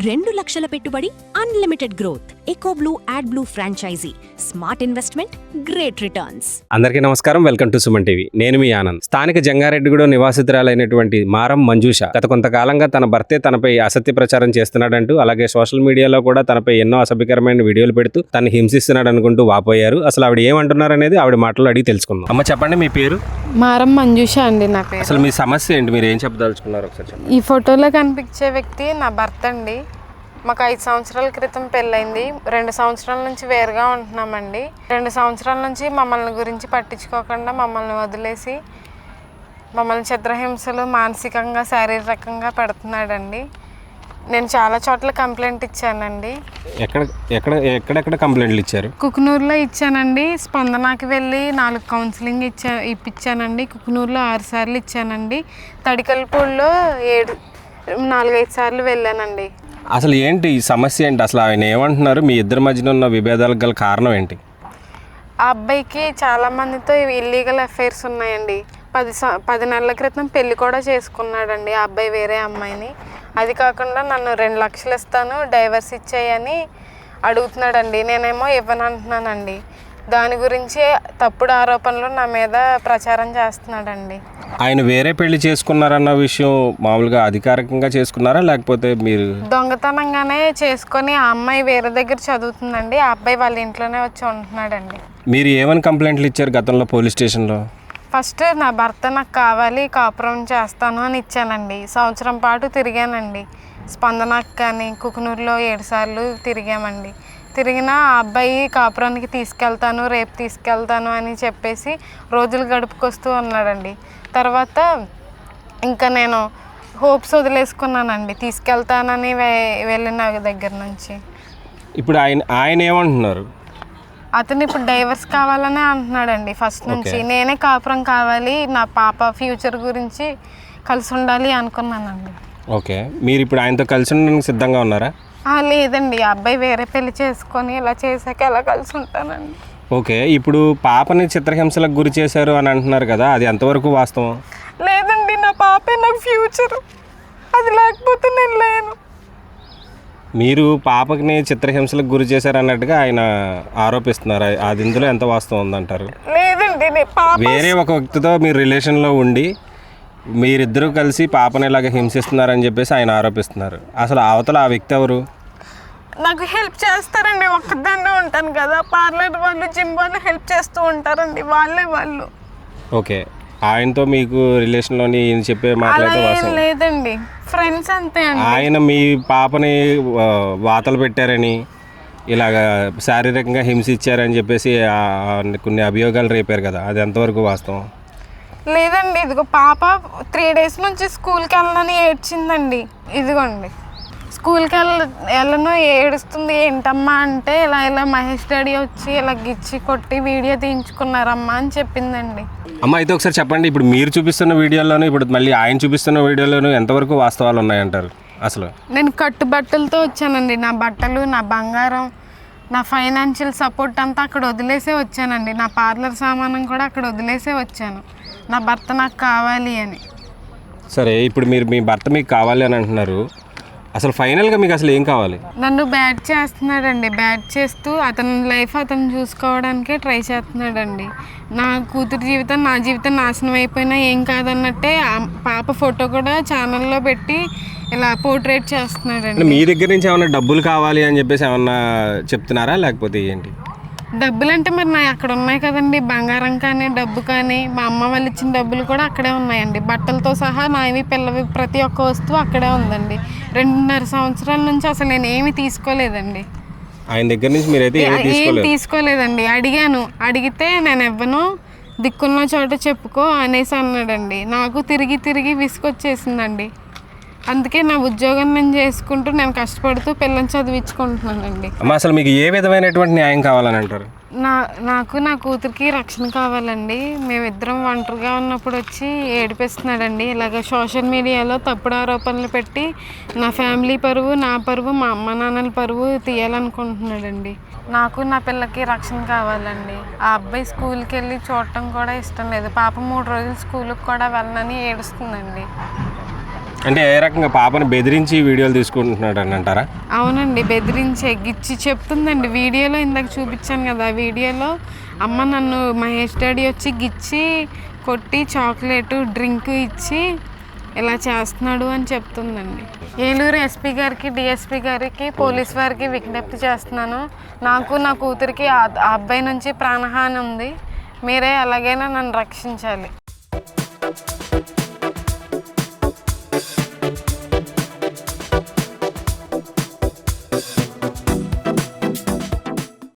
2 లక్షల పెట్టుబడి, unlimited growth. EcoBlue AdBlue franchisee. Smart investment, great returns. అందరికీ నమస్కారం. Welcome to Suman TV. నేను మీ ఆనంద్. స్థానిక జంగారెడ్డిగూడెం నివాసితురాలైనటువంటి మారం మంజుష గత కొంతకాలంగా తన భర్తే తనపై అసత్య ప్రచారం చేస్తున్నాడంటూ, అలాగే సోషల్ మీడియాలో కూడా తనపై ఎన్నో అసభ్యకరమైన వీడియోలు పెడుతూ తను హింసిస్తున్నాడు అనుకుంటూ వాపోయారు. అసలు ఆవిడ ఏమంటున్నారు అనేది ఆవిడ మాటలు అడిగి తెలుసుకుందాం. అమ్మ చెప్పండి, మీ పేరు? మారం మంజుష అండి నా పేరు. అసలు మీ సమస్య ఏంటి? మీరు ఏం చెప్పదలుచుకున్నారు ఒకసారి చెప్పండి. ఈ ఫోటోలో కనిపించే వ్యక్తి నా భర్త అండి. మాకు 5 సంవత్సరాల క్రితం పెళ్ళైంది. 2 సంవత్సరాల నుంచి వేరుగా ఉంటున్నామండి. 2 సంవత్సరాల నుంచి మమ్మల్ని గురించి పట్టించుకోకుండా మమ్మల్ని వదిలేసి మమ్మల్ని చిత్రహింసలు మానసికంగా, శారీరకంగా పెడుతున్నాడండి. నేను చాలా చోట్ల కంప్లైంట్ ఇచ్చానండి. ఎక్కడెక్కడ కంప్లైంట్లు ఇచ్చారు? కుకునూరులో ఇచ్చానండి. స్పందనకి వెళ్ళి 4 కౌన్సిలింగ్ ఇప్పించానండి. కుకునూరులో 6 సార్లు ఇచ్చానండి. తడికల్పూడిలో 4-5 సార్లు వెళ్ళానండి. అసలు ఏంటి ఈ సమస్య ఏంటి? అసలు ఆయన ఏమంటున్నారు? మీ ఇద్దరి మధ్యన ఉన్న విభేదాలకు గల కారణం ఏంటి? ఆ అబ్బాయికి చాలామందితో ఇల్లీగల్ అఫైర్స్ ఉన్నాయండి. 10 నెలల క్రితం పెళ్లి కూడా చేసుకున్నాడండి ఆ అబ్బాయి వేరే అమ్మాయిని. అది కాకుండా నన్ను 2 లక్షలు ఇస్తాను, డైవర్స్ ఇచ్చేయని అడుగుతున్నాడండి. నేనేమో ఇవ్వనంటున్నానండి. దాని గురించి తప్పుడు ఆరోపణలు నా మీద ప్రచారం చేస్తున్నాడండి. ఆయన వేరే పెళ్లి చేసుకున్నారన్న విషయం మామూలుగా అధికారికంగా చేసుకున్నారా, లేకపోతే మీరు? దొంగతనంగానే చేసుకొని ఆ అమ్మాయి వేరే దగ్గర చదువుతుందండి. ఆ అబ్బాయి వాళ్ళ ఇంట్లోనే వచ్చి ఉంటున్నాడండి. మీరు ఏమని కంప్లైంట్లు ఇచ్చారు గతంలో పోలీస్ స్టేషన్లో? ఫస్ట్ నా భర్త నాకు కావాలి, కాపురం చేస్తాను అని ఇచ్చానండి. సంవత్సరం పాటు తిరిగానండి. స్పందనకు కానీ కుకునూరులో 7 సార్లు తిరిగామండి. తిరిగినా ఆ అబ్బాయి కాపురానికి తీసుకెళ్తాను, రేపు తీసుకెళ్తాను అని చెప్పేసి రోజులు గడుపుకొస్తూ ఉన్నాడండి. తర్వాత ఇంకా నేను హోప్స్ వదిలేసుకున్నానండి తీసుకెళ్తానని వెళ్ళిన దగ్గర నుంచి. ఇప్పుడు ఆయన ఏమంటున్నారు? అతను ఇప్పుడు డైవర్స్ కావాలనే అంటున్నాడండి ఫస్ట్ నుంచి. నేనే కాపురం కావాలి, నా పాప ఫ్యూచర్ గురించి కలిసి ఉండాలి అనుకున్నానండి. ఓకే, మీరు ఇప్పుడు ఆయనతో కలిసి ఉండడానికి సిద్ధంగా ఉన్నారా? లేదండి, ఆ అబ్బాయి వేరే పెళ్లి చేసుకొని ఇలా చేశాక ఎలా కలిసి ఉంటానండి. ఓకే, ఇప్పుడు పాపని చిత్రహింసలకు గురి చేశారు అని అంటున్నారు కదా, అది ఎంతవరకు వాస్తవం? లేదండి, నా పాపే నాకు ఫ్యూచర్. అది లేకపోతే నేను లేను. మీరు పాపకి చిత్రహింసలకు గురి చేశారు అన్నట్టుగా ఆయన ఆరోపిస్తున్నారు. అది ఇందులో ఎంత వాస్తవం ఉందంటారు? లేదండి, వేరే ఒక వ్యక్తితో మీరు రిలేషన్లో ఉండి మీరిద్దరూ కలిసి పాపని ఇలాగ హింసిస్తున్నారని చెప్పేసి ఆయన ఆరోపిస్తున్నారు. అసలు అవతల ఆ వ్యక్తి ఎవరు? నాకు హెల్ప్ చేస్తారండి. ఒక్కదాన్నే ఉంటాను కదా, పార్లర్ వాళ్ళు, జిమ్ వాళ్ళు హెల్ప్ చేస్తూ ఉంటారండి. వాళ్ళు ఓకే, ఆయనతో మీకు రిలేషన్లోని చెప్పే మాట్లాడితే లేదండి, ఫ్రెండ్స్ అంతే అండి. ఆయన మీ పాపని వాతలు పెట్టారని, ఇలాగ శారీరకంగా హింసించారని చెప్పేసి కొన్ని అభియోగాలు రేపారు కదా, అది ఎంతవరకు వాస్తవం? లేదండి, ఇదిగో పాప 3 డేస్ నుంచి స్కూల్కి వెళ్ళని ఏడ్చిందండి. ఇదిగోండి, స్కూల్కి వెళ్ళను ఏడుస్తుంది. ఏంటమ్మా అంటే ఇలా మహేష్ డాడీ వచ్చి ఇలా గిచ్చి కొట్టి వీడియో తీయించుకున్నారమ్మా అని చెప్పిందండి. అమ్మ, అయితే ఒకసారి చెప్పండి, ఇప్పుడు మీరు చూపిస్తున్న వీడియోలోను ఇప్పుడు మళ్ళీ ఆయన చూపిస్తున్న వీడియోలోను ఎంతవరకు వాస్తవాలు ఉన్నాయంటారు? అసలు నేను కట్టుబట్టలతో వచ్చానండి. నా బట్టలు, నా బంగారం, నా ఫైనాన్షియల్ సపోర్ట్ అంతా అక్కడ వదిలేసే వచ్చానండి. నా పార్లర్ సామానం కూడా అక్కడ వదిలేసే వచ్చాను. నా భర్త నాకు కావాలి అని. సరే, ఇప్పుడు మీరు మీ భర్త మీకు కావాలి అని అంటున్నారు. అసలు ఫైనల్గా మీకు అసలు ఏం కావాలి? నన్ను బ్యాడ్ చేస్తున్నాడండి. బ్యాడ్ చేస్తూ అతని లైఫ్ అతను చూసుకోవడానికే ట్రై చేస్తున్నాడండి. నా కూతురు జీవితం, నా జీవితం నాశనం అయిపోయినా ఏం కాదన్నట్టే పాప ఫోటో కూడా ఛానల్లో పెట్టి ఇలా పోర్ట్రేట్ చేస్తున్నాడండి. మీ దగ్గర నుంచి ఏమన్నా డబ్బులు కావాలి అని చెప్పేసి ఏమన్నా చెప్తున్నారా, లేకపోతే ఏంటి? డబ్బులు అంటే మరి నా అక్కడ ఉన్నాయి కదండి, బంగారం కానీ డబ్బు కానీ. మా అమ్మ వాళ్ళు ఇచ్చిన డబ్బులు కూడా అక్కడే ఉన్నాయండి. బట్టలతో సహా నావి పిల్లవి ప్రతి ఒక్క వస్తువు అక్కడే ఉందండి. 2.5 సంవత్సరాల నుంచి అసలు నేను ఏమీ తీసుకోలేదండి. ఆయన దగ్గర నుంచి మీరైతే ఏం తీసుకోలేదండి. అడిగితే నేను ఇవ్వను, దిక్కున్న చోట చెప్పుకో అనేసి అన్నాడండి. నాకు తిరిగి విసుకొచ్చేసిందండి. అందుకే నా ఉద్యోగం నేను చేసుకుంటూ నేను కష్టపడుతూ పిల్లల్ని చదివించుకుంటున్నానండి. అసలు మీకు ఏ విధమైనటువంటి న్యాయం కావాలని అంటారు? నాకు నా కూతురికి రక్షణ కావాలండి. మేమిద్దరం ఒంటరిగా ఉన్నప్పుడు వచ్చి ఏడిపిస్తున్నాడండి. ఇలాగ సోషల్ మీడియాలో తప్పుడు ఆరోపణలు పెట్టి నా ఫ్యామిలీ పరువు, నా పరువు, మా అమ్మ నాన్నల పరువు తీయాలనుకుంటున్నాడండి. నాకు నా పిల్లకి రక్షణ కావాలండి. ఆ అబ్బాయి స్కూల్కి వెళ్ళి చూడటం కూడా ఇష్టం లేదు. పాప 3 రోజులు స్కూల్కి కూడా వెళ్ళనని ఏడుస్తుందండి. అంటే ఏ రకంగా పాపను బెదిరించి వీడియోలు తీసుకుంటున్నాడు అని అంటారా? అవునండి, బెదిరించే గిచ్చి చెప్తుందండి. వీడియోలో ఇందాక చూపించాను కదా, వీడియోలో అమ్మ నన్ను మహేష్ డాడీ వచ్చి గిచ్చి కొట్టి చాక్లెట్ డ్రింక్ ఇచ్చి ఇలా చేస్తున్నాడు అని చెప్తుందండి. ఏలూరు ఎస్పీ గారికి, డిఎస్పీ గారికి, పోలీస్ వారికి విజ్ఞప్తి చేస్తున్నాను. నాకు నా కూతురికి ఆ అబ్బాయి నుంచి ప్రాణహాని ఉంది. మీరే ఎలాగైనా నన్ను రక్షించాలి.